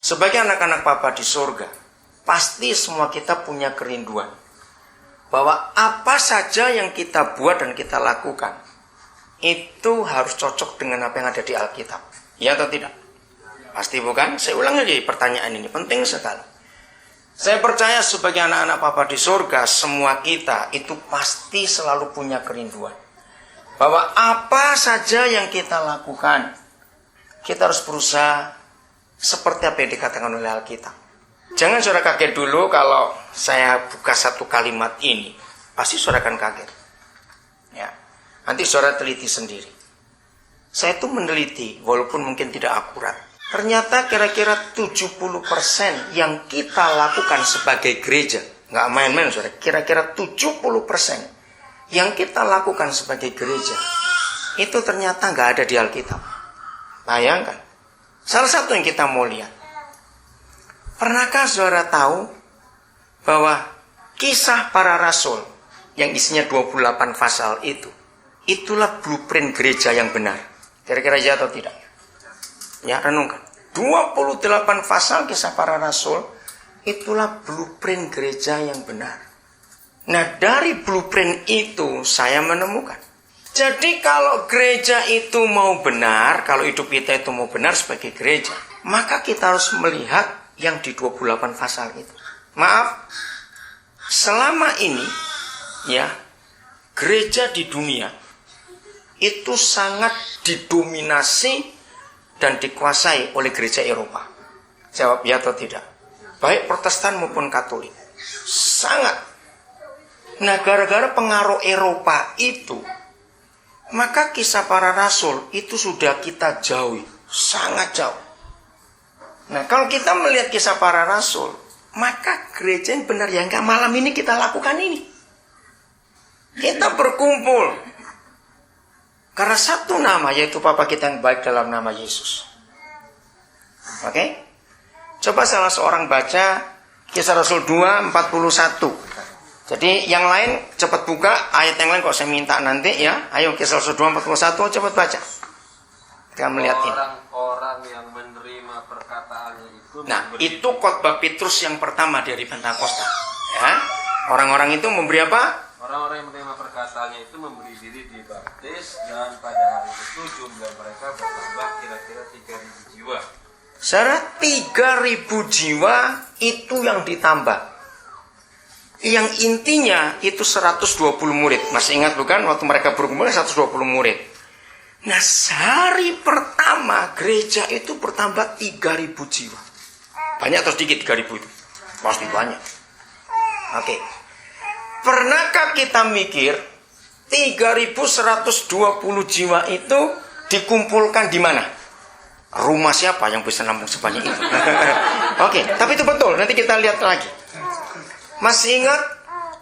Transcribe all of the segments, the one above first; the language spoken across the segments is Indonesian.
Sebagai anak-anak Bapa di surga, pasti semua kita punya kerinduan bahwa apa saja yang kita buat dan kita lakukan itu harus cocok dengan apa yang ada di Alkitab. Ya atau tidak? Pasti bukan? Saya ulang lagi pertanyaan ini, penting sekali. Saya percaya sebagai anak-anak Bapa di surga, semua kita itu pasti selalu punya kerinduan bahwa apa saja yang kita lakukan, kita harus berusaha seperti apa yang dikatakan oleh Alkitab. Jangan saudara kaget dulu kalau saya buka satu kalimat ini. Pasti saudara akan kaget. Ya. Nanti saudara teliti sendiri. Saya itu meneliti, walaupun mungkin tidak akurat. Ternyata kira-kira 70% yang kita lakukan sebagai gereja, nggak main-main saudara, kira-kira 70% yang kita lakukan sebagai gereja, itu ternyata nggak ada di Alkitab. Bayangkan. Salah satu yang kita mau lihat. Pernahkah saudara tahu bahwa kisah para rasul yang isinya 28 pasal itu, itulah blueprint gereja yang benar? Kira-kira ya atau tidak? Ya, renungkan. 28 pasal kisah para rasul, itulah blueprint gereja yang benar. Nah, dari blueprint itu saya menemukan. Jadi kalau gereja itu mau benar, kalau hidup kita itu mau benar sebagai gereja, maka kita harus melihat yang di 28 pasal itu. Maaf, selama ini ya, gereja di dunia itu sangat didominasi dan dikuasai oleh gereja Eropa. Jawab ya atau tidak? Baik Protestan maupun Katolik. Sangat. Nah, gara-gara pengaruh Eropa itu, maka kisah para rasul itu sudah kita jauhi, sangat jauh. Nah, kalau kita melihat kisah para rasul, maka gereja yang benar yang malam ini kita lakukan ini. Kita berkumpul karena satu nama, yaitu Bapa kita yang baik dalam nama Yesus. Oke? Coba salah seorang baca Kisah Rasul 2:41. Jadi yang lain cepat buka ayat yang lain, kok saya minta nanti ya. Ayo Kisah Rasul 2:41 cepat baca. Kita melihat ini. Orang yang menerima perkataannya itu. Nah, itu khotbah Petrus yang pertama dari Pentakosta. Ya. Orang-orang itu memberi apa? Orang-orang yang menerima perkataannya itu memberi diri dibaptis, dan pada hari itu jumlah mereka bertambah kira-kira 3.000 jiwa. Saudara, 3.000 jiwa itu yang ditambah. Yang intinya itu 120 murid. Masih ingat bukan waktu mereka berkumpul 120 murid. Nah, hari pertama gereja itu bertambah 3.000 jiwa. Banyak atau sedikit 3.000 itu? Pasti banyak. Oke. Pernahkah kita mikir 3.120 jiwa itu dikumpulkan di mana? Rumah siapa yang bisa nampung sebanyak itu? Oke, tapi itu betul. Nanti kita lihat lagi. Masih ingat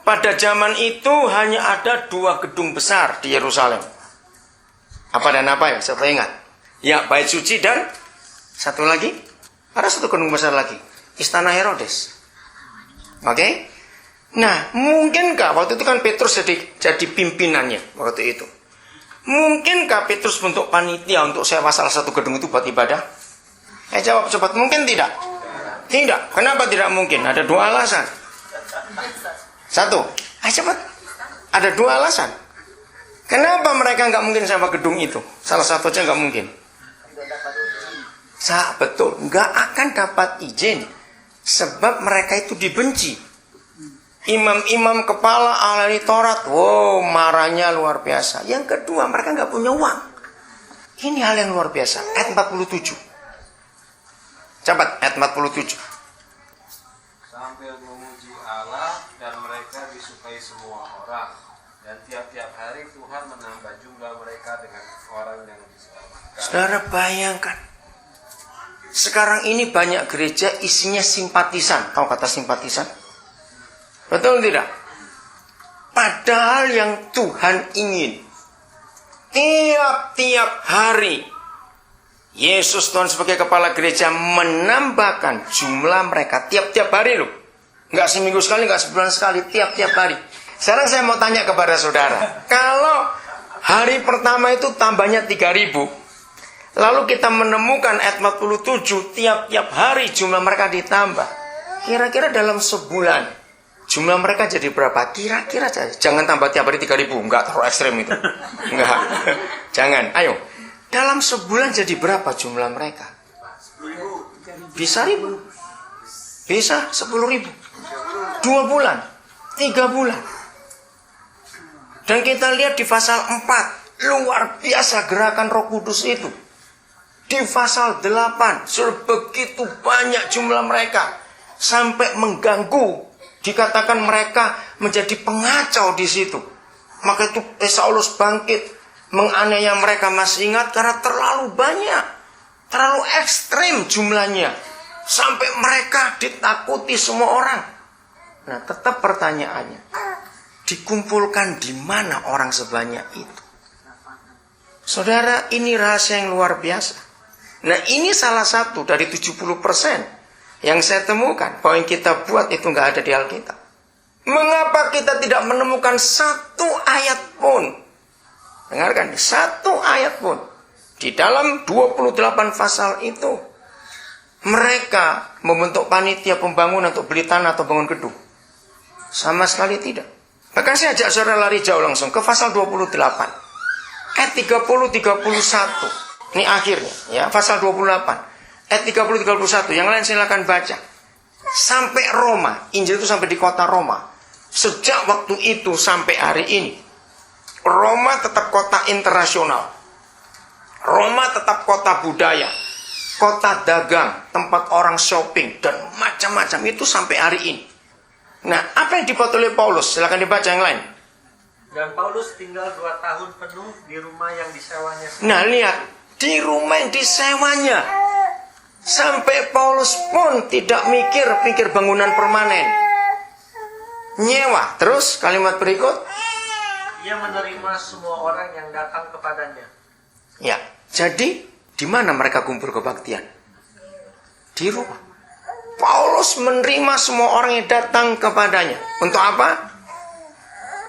pada zaman itu hanya ada 2 gedung besar di Yerusalem. Apa dan apa ya? Siapa ingat? Ya, Bait Suci dan satu lagi. Ada satu gedung besar lagi. Istana Herodes. Oke? Nah, mungkinkah waktu itu kan Petrus jadi pimpinannya waktu itu. Mungkinkah Petrus bentuk panitia untuk sewa salah satu gedung itu buat ibadah? Jawab cepat. Mungkin tidak? Tidak. Kenapa tidak mungkin? Ada 2 alasan. Satu. Cepat. Ada 2 alasan. Kenapa mereka nggak mungkin sewa gedung itu? Salah satu aja nggak mungkin. Betul, nggak akan dapat izin, sebab mereka itu dibenci. Imam-imam kepala ahli Taurat, wow, marahnya luar biasa. Yang kedua, mereka nggak punya uang. Ini hal yang luar biasa. Ayat 47. Cepat, ayat 47. Sambil memuji Allah, dan mereka disukai semua orang. Dan tiap-tiap hari Tuhan menambah jumlah mereka dengan orang yang diselamatkan. Saudara bayangkan. Sekarang ini banyak gereja isinya simpatisan. Tahu kata simpatisan? Betul tidak? Padahal yang Tuhan ingin, tiap-tiap hari Yesus Tuhan sebagai kepala gereja menambahkan jumlah mereka tiap-tiap hari loh. Nggak seminggu sekali, nggak sebulan sekali, tiap-tiap hari. Sekarang saya mau tanya kepada saudara, kalau hari pertama itu tambahnya 3.000, Lalu kita menemukan ayat 47, tiap-tiap hari jumlah mereka ditambah. Kira-kira dalam sebulan jumlah mereka jadi berapa? Kira-kira saja. Jangan tambah tiap hari 3.000, enggak terlalu ekstrem itu. Enggak. Jangan. Ayo. Dalam sebulan jadi berapa jumlah mereka? Bisa 1.000. Bisa 10.000. 2 bulan. 3 bulan. Dan kita lihat di pasal 4, luar biasa gerakan Roh Kudus itu. Di pasal 8, sudah begitu banyak jumlah mereka. Sampai mengganggu. Dikatakan mereka menjadi pengacau di situ. Maka itu Saulus bangkit. Menganiaya mereka, masih ingat, karena terlalu banyak. Terlalu ekstrim jumlahnya. Sampai mereka ditakuti semua orang. Nah, tetap pertanyaannya. Dikumpulkan di mana orang sebanyak itu? Saudara, ini rahasia yang luar biasa. Nah, ini salah satu dari 70% yang saya temukan. Bahwa yang kita buat itu nggak ada di Alkitab. Mengapa kita tidak menemukan satu ayat pun? Dengarkan, satu ayat pun. Di dalam 28 pasal itu, mereka membentuk panitia pembangunan untuk beli tanah atau bangun gedung. Sama sekali tidak. Bahkan saya ajak saudara lari jauh langsung ke pasal 28. Ayat 30-31. Ini akhirnya, ya, pasal 28. Ayat 30-31. Yang lain silakan baca. Sampai Roma, Injil itu sampai di kota Roma. Sejak waktu itu sampai hari ini, Roma tetap kota internasional. Roma tetap kota budaya, kota dagang, tempat orang shopping, dan macam-macam itu sampai hari ini. Nah, apa yang dibuat oleh Paulus? Silakan dibaca yang lain. Dan Paulus tinggal 2 tahun penuh di rumah yang disewanya. Nah, lihat. Di rumah yang disewanya. Sampai Paulus pun tidak mikir bangunan permanen. Nyewa. Terus kalimat berikut. Ia menerima semua orang yang datang kepadanya. Ya, jadi di mana mereka kumpul kebaktian? Di rumah. Paulus menerima semua orang yang datang kepadanya. Untuk apa?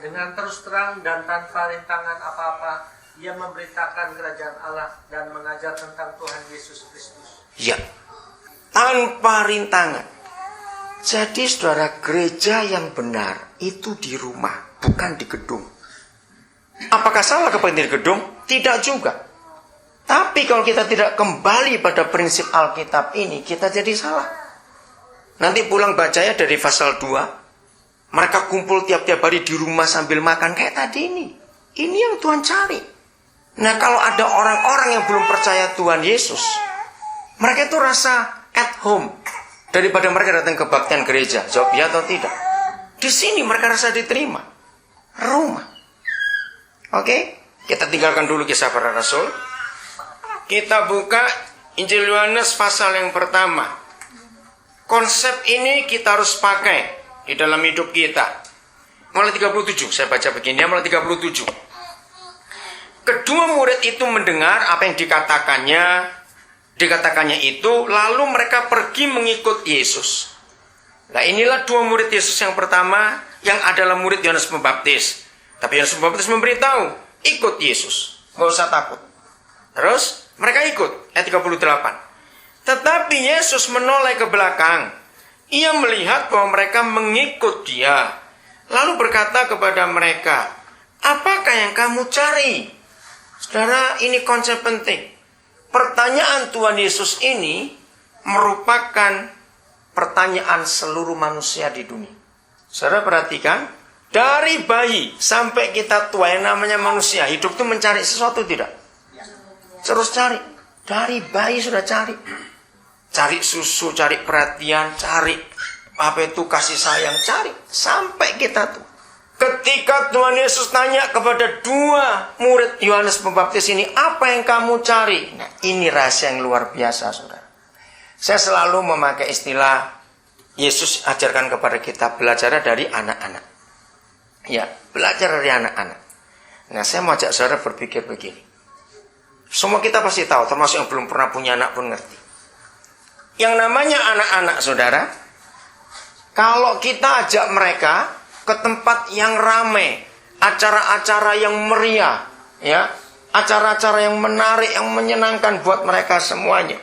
Dengan terus terang dan tanpa rintangan apa-apa, ia memberitakan kerajaan Allah dan mengajar tentang Tuhan Yesus Kristus. Ya, tanpa rintangan. Jadi saudara, gereja yang benar itu di rumah, bukan di gedung. Apakah salah kepentingan gedung? Tidak juga. Tapi kalau kita tidak kembali pada prinsip Alkitab ini, kita jadi salah. Nanti pulang bacanya dari pasal 2. Mereka kumpul tiap-tiap hari di rumah sambil makan kayak tadi ini. Ini yang Tuhan cari. Nah, kalau ada orang-orang yang belum percaya Tuhan Yesus, mereka itu rasa at home daripada mereka datang ke kebaktian gereja. Jawab ya atau tidak? Di sini mereka rasa diterima. Rumah. Oke? Kita tinggalkan dulu Kisah Para Rasul. Kita buka Injil Yohanes pasal yang pertama. Konsep ini kita harus pakai di dalam hidup kita. Mulai 37, saya baca begini ya, mulai 37. Kedua murid itu mendengar apa yang dikatakannya itu, lalu mereka pergi mengikut Yesus. Nah, inilah dua murid Yesus yang pertama, yang adalah murid Yohanes Pembaptis. Tapi Yohanes Pembaptis memberitahu, ikut Yesus, gak usah takut. Terus mereka ikut, ayat 38. Tetapi Yesus menoleh ke belakang. Ia melihat bahwa mereka mengikut dia, lalu berkata kepada mereka, apakah yang kamu cari? Saudara, ini konsep penting. Pertanyaan Tuhan Yesus ini merupakan pertanyaan seluruh manusia di dunia. Saudara perhatikan, dari bayi sampai kita tua yang namanya manusia, hidup itu mencari sesuatu tidak? Terus cari. Dari bayi sudah cari. Cari susu, cari perhatian, cari apa itu kasih sayang, cari. Sampai kita tua. Ketika Tuhan Yesus tanya kepada dua murid Yohanes Pembaptis ini, apa yang kamu cari? Nah, ini rahasia yang luar biasa, saudara. Saya selalu memakai istilah Yesus ajarkan kepada kita, belajar dari anak-anak. Ya, belajar dari anak-anak. Nah, saya mau ajak saudara berpikir begini. Semua kita pasti tahu, termasuk yang belum pernah punya anak pun ngerti. Yang namanya anak-anak, saudara, kalau kita ajak mereka ke tempat yang ramai, acara-acara yang meriah, ya, acara-acara yang menarik, yang menyenangkan buat mereka semuanya.